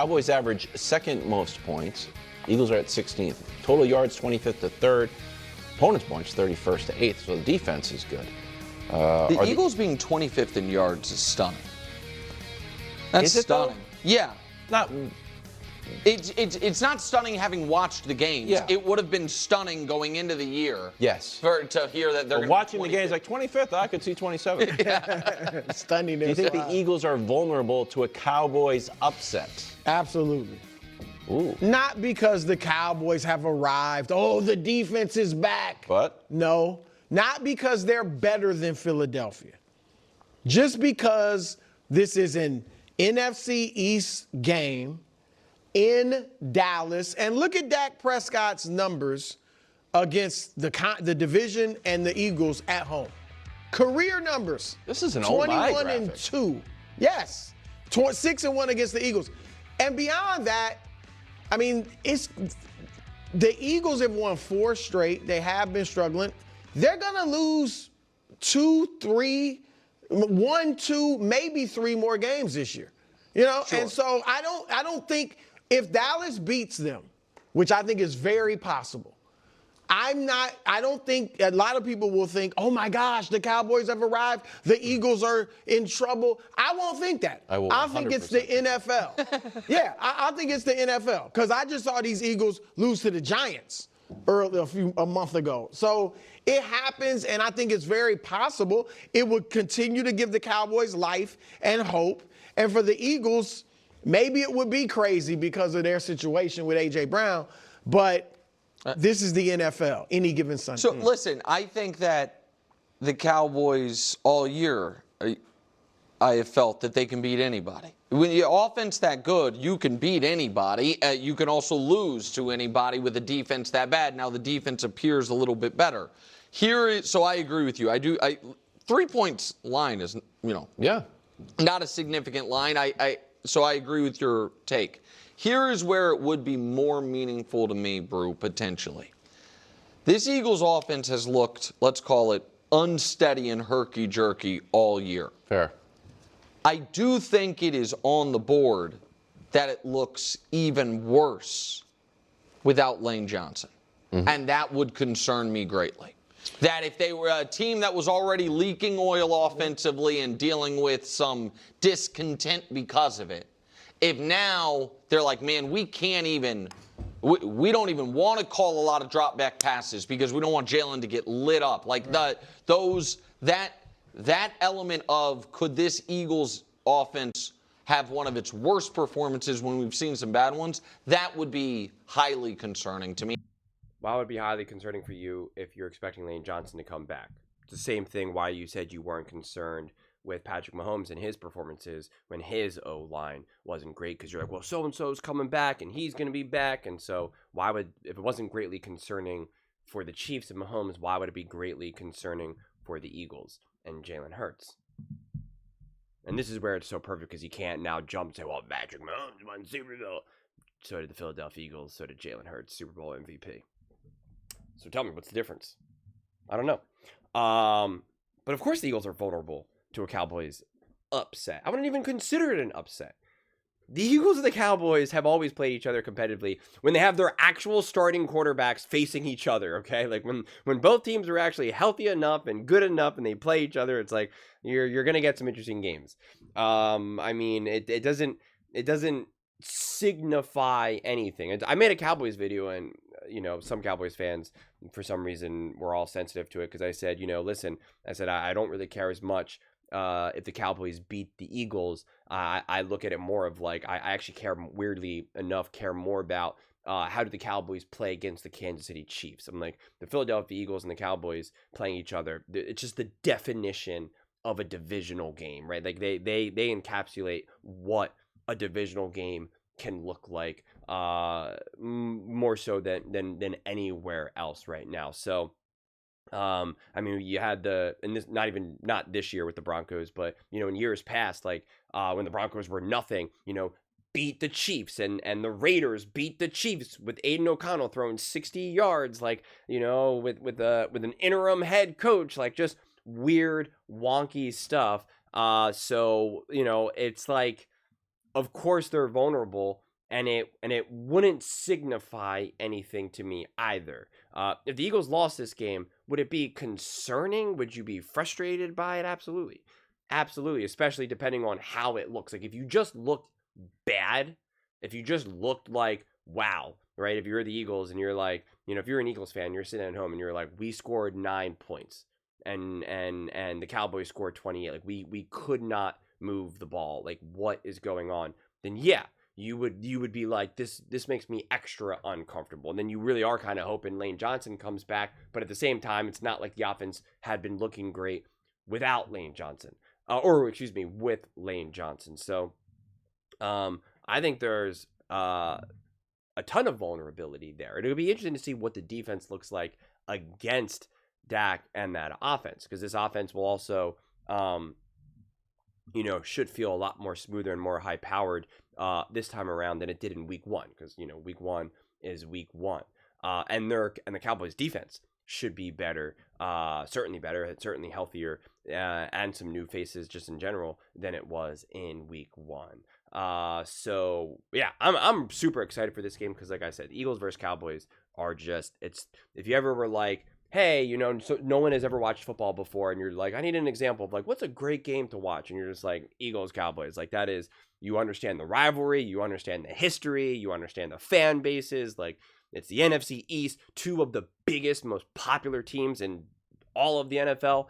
Cowboys average second most points. Eagles are at 16th. Total yards 25th to 3rd. Opponent's bunch 31st to 8th. So the defense is good. The Eagles being 25th in yards is stunning. That's Is it, stunning. though? Yeah. Not. It's not stunning having watched the games. Yeah. It would have been stunning going into the year. Yes. To hear that they're going to watching the games like 25th, I could see 27th. Stunning. Do you think the Eagles are vulnerable to a Cowboys upset? Absolutely. Ooh. Not because the Cowboys have arrived. Oh, the defense is back. But? No. Not because they're better than Philadelphia. Just because this is an NFC East game in Dallas. And look at Dak Prescott's numbers against the division and the Eagles at home. Career numbers. This is an old eye 21 graphic. and 2. Yes. 6 and 1 against the Eagles. And beyond that, I mean, the Eagles have won 4 straight. They have been struggling. They're going to lose 2, 3, 1, 2, maybe 3 more games this year. You know, Sure. and so I don't think if Dallas beats them, which I think is very possible, I don't think a lot of people will think, oh my gosh, the Cowboys have arrived. The Eagles are in trouble. I won't think that. I will. I think it's the 100%. NFL. Yeah, I think it's the NFL because I just saw these Eagles lose to the Giants a month ago. So it happens, and I think it's very possible it would continue to give the Cowboys life and hope. And for the Eagles, maybe it would be crazy because of their situation with A.J. Brown, but this is the NFL, any given Sunday. So, listen, I think that the Cowboys all year, I have felt that they can beat anybody. When your offense that good, you can beat anybody. You can also lose to anybody with a defense that bad. Now, the defense appears a little bit better. So I agree with you. 3 points line is, Yeah. not a significant line. So I agree with your take. Here is where it would be more meaningful to me, Brew, potentially. This Eagles offense has looked, let's call it, unsteady and herky-jerky all year. Fair. I do think it is on the board that it looks even worse without Lane Johnson. And that would concern me greatly. That if they were a team that was already leaking oil offensively and dealing with some discontent because of it, if now they're like, man, we don't even want to call a lot of drop back passes because we don't want Jalen to get lit up. Like that element of could this Eagles offense have one of its worst performances when we've seen some bad ones, that would be highly concerning to me. Why would it be highly concerning for you if you're expecting Lane Johnson to come back? It's the same thing why you said you weren't concerned with Patrick Mahomes and his performances when his O-line wasn't great, because you're like, well, so-and-so's coming back and he's going to be back. And so if it wasn't greatly concerning for the Chiefs and Mahomes, why would it be greatly concerning for the Eagles and Jalen Hurts? And this is where it's so perfect because you can't now jump and say, well, Patrick Mahomes won Super Bowl. So did the Philadelphia Eagles. So did Jalen Hurts, Super Bowl MVP. So tell me, what's the difference? I don't know. But of course the Eagles are vulnerable to a Cowboys upset. I wouldn't even consider it an upset. The Eagles and the Cowboys have always played each other competitively when they have their actual starting quarterbacks facing each other, okay? Like when both teams are actually healthy enough and good enough and they play each other, it's like you're going to get some interesting games. I mean, it doesn't signify anything. I made a Cowboys video, and some Cowboys fans for some reason were all sensitive to it because I said, listen, I don't really care as much if the Cowboys beat the Eagles. I look at it more of like I actually care more about how do the Cowboys play against the Kansas City Chiefs. I'm like, the Philadelphia Eagles and the Cowboys playing each other, it's just the definition of a divisional game, right? Like they encapsulate what a divisional game can look like more so than anywhere else right now. So I mean, you had and this not this year with the Broncos, but in years past, like when the Broncos were nothing, beat the Chiefs, and the Raiders beat the Chiefs with Aiden O'Connell throwing 60 yards, like with an interim head coach, like just weird, wonky stuff. So it's like, of course they're vulnerable, and it wouldn't signify anything to me either. If the Eagles lost this game, would it be concerning? Would you be frustrated by it? Absolutely. Absolutely, especially depending on how it looks. Like if you just looked bad, if you just looked like, wow, right? If you're the Eagles and you're like, if you're an Eagles fan, you're sitting at home and you're like, we scored 9 points and the Cowboys scored 28. Like we could not move the ball. Like what is going on? Then yeah, you would be like, this makes me extra uncomfortable. And then you really are kind of hoping Lane Johnson comes back, but at the same time, it's not like the offense had been looking great without Lane Johnson. With Lane Johnson. So I think there's a ton of vulnerability there. It'll be interesting to see what the defense looks like against Dak and that offense, because this offense will also, should feel a lot more smoother and more high-powered this time around than it did in Week 1, because, Week 1 is Week 1. And the Cowboys' defense should be better, certainly better, certainly healthier, and some new faces just in general than it was in Week 1. So yeah, I'm super excited for this game because, like I said, Eagles versus Cowboys are just, if you ever were like, hey, so no one has ever watched football before, and you're like, I need an example of like what's a great game to watch, and you're just like, Eagles Cowboys, like that is, you understand the rivalry, you understand the history, you understand the fan bases, like it's the NFC East, two of the biggest, most popular teams in all of the NFL,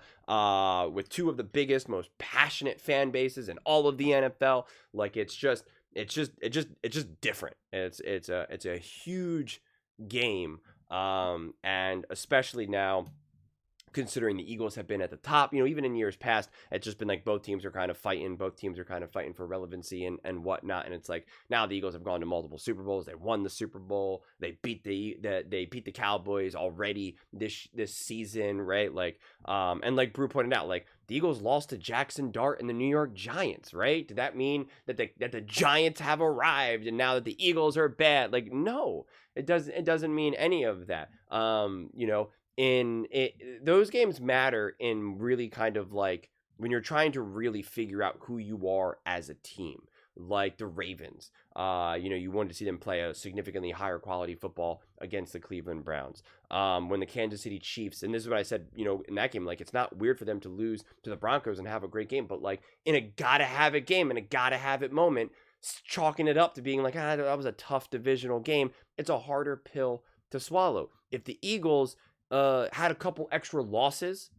with two of the biggest, most passionate fan bases in all of the NFL. Like it's just different. It's a huge game, and especially now, considering the Eagles have been at the top, even in years past, it's just been like both teams are kind of fighting for relevancy and whatnot. And it's like now the Eagles have gone to multiple Super Bowls. They won the Super Bowl. They beat the Cowboys already this season, right? Like, and like Brew pointed out, like the Eagles lost to Jackson Dart and the New York Giants, right? Did that mean that the Giants have arrived and now that the Eagles are bad? Like, no, it doesn't mean any of that. Those games matter in really kind of like when you're trying to really figure out who you are as a team, like the Ravens. You wanted to see them play a significantly higher quality football against the Cleveland Browns. When the Kansas City Chiefs, and this is what I said, in that game, like it's not weird for them to lose to the Broncos and have a great game, but like in a gotta have it game, in a gotta have it moment, chalking it up to being like, that was a tough divisional game. It's a harder pill to swallow. If the Eagles had a couple extra losses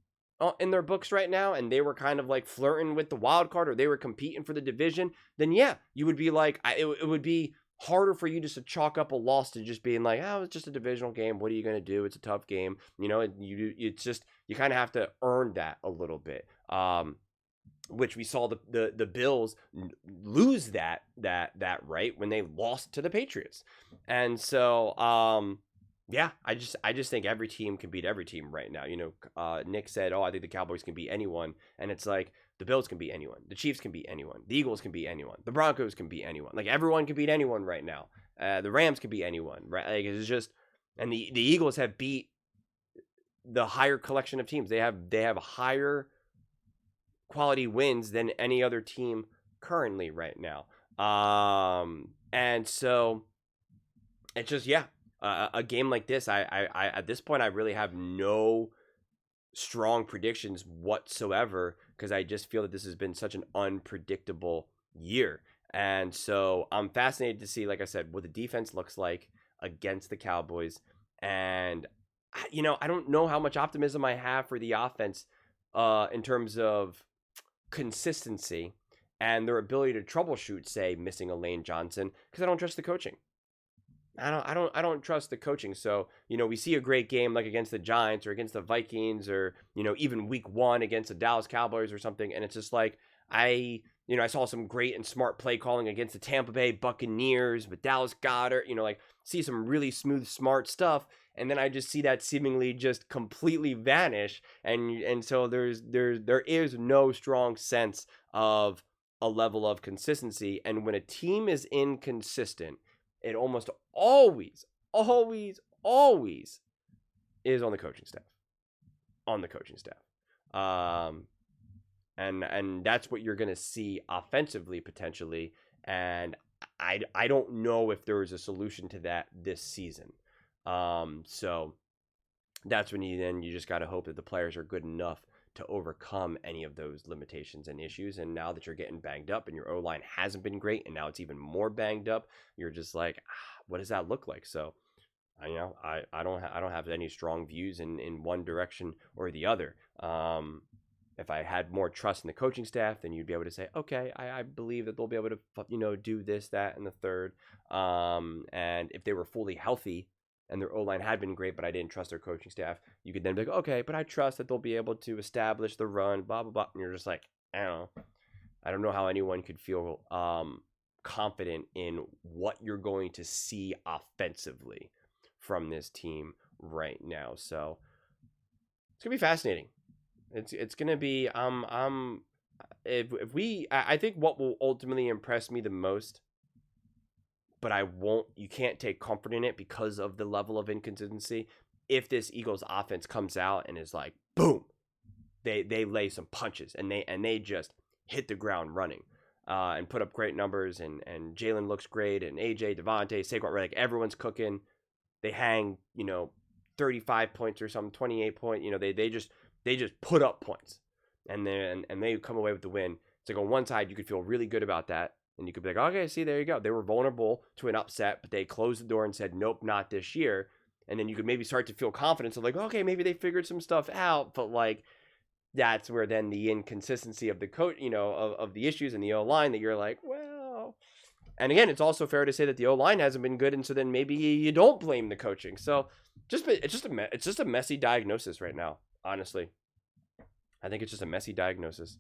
in their books right now, and they were kind of like flirting with the wild card, or they were competing for the division, then yeah, you would be like, it would be harder for you just to chalk up a loss to just being like, it's just a divisional game. What are you going to do? It's a tough game. It's just, you kind of have to earn that a little bit. Which we saw the Bills lose that right when they lost to the Patriots. And so, yeah, I just think every team can beat every team right now. Nick said, I think the Cowboys can beat anyone. And it's like, the Bills can beat anyone. The Chiefs can beat anyone. The Eagles can beat anyone. The Broncos can beat anyone. Like, everyone can beat anyone right now. The Rams can beat anyone, right? Like, it's just, and the Eagles have beat the higher collection of teams. They have higher quality wins than any other team currently right now. And so it's just, yeah. A game like this, I at this point, I really have no strong predictions whatsoever, because I just feel that this has been such an unpredictable year. And so I'm fascinated to see, like I said, what the defense looks like against the Cowboys. And, I don't know how much optimism I have for the offense in terms of consistency and their ability to troubleshoot, say, missing a Lane Johnson, because I don't trust the coaching. I don't trust the coaching. So, we see a great game like against the Giants or against the Vikings, or, even Week 1 against the Dallas Cowboys or something. And it's just like, I saw some great and smart play calling against the Tampa Bay Buccaneers with Dallas Goedert, see some really smooth, smart stuff. And then I just see that seemingly just completely vanish. And so there is no strong sense of a level of consistency. And when a team is inconsistent, it almost always is on the coaching staff. And that's what you're going to see offensively, potentially. And I don't know if there is a solution to that this season. So that's when you just got to hope that the players are good enough to overcome any of those limitations and issues. And now that you're getting banged up and your O-line hasn't been great, and now it's even more banged up, you're just like, what does that look like? So, I don't have any strong views in one direction or the other. If I had more trust in the coaching staff, then you'd be able to say, okay, I believe that they'll be able to, do this, that, and the third. And if they were fully healthy and their O-line had been great, but I didn't trust their coaching staff, you could then be like, okay, but I trust that they'll be able to establish the run, blah, blah, blah. And you're just like, I don't know how anyone could feel confident in what you're going to see offensively from this team right now. So it's gonna be fascinating. It's gonna be I think what will ultimately impress me the most, but you can't take comfort in it because of the level of inconsistency. If this Eagles offense comes out and is like, boom, they lay some punches and they just hit the ground running and put up great numbers, and Jalen looks great, and AJ, Devontae, Saquon, like everyone's cooking. They hang, 35 points or something, 28 point. They just put up points, and they come away with the win. It's like on one side you could feel really good about that, and you could be like, okay, see, there you go. They were vulnerable to an upset, but they closed the door and said, nope, not this year. And then you could maybe start to feel confidence of like, okay, maybe they figured some stuff out, but like that's where then the inconsistency of the coach, of the issues in the O-line that you're like, well. And again, it's also fair to say that the O-line hasn't been good, and so then maybe you don't blame the coaching. So it's just a messy diagnosis right now, honestly. I think it's just a messy diagnosis.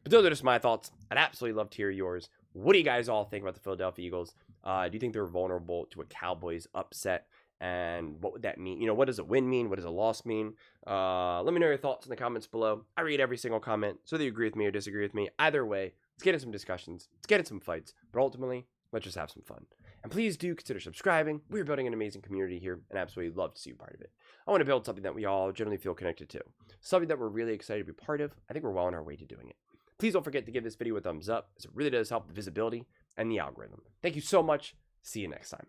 But those are just my thoughts. I'd absolutely love to hear yours. What do you guys all think about the Philadelphia Eagles? Do you think they're vulnerable to a Cowboys upset? And what would that mean? What does a win mean? What does a loss mean? Let me know your thoughts in the comments below. I read every single comment, so whether you agree with me or disagree with me. Either way, let's get in some discussions. Let's get in some fights. But ultimately, let's just have some fun. And please do consider subscribing. We're building an amazing community here, and absolutely love to see you part of it. I want to build something that we all generally feel connected to. Something that we're really excited to be part of. I think we're well on our way to doing it. Please don't forget to give this video a thumbs up, as it really does help the visibility and the algorithm. Thank you so much. See you next time.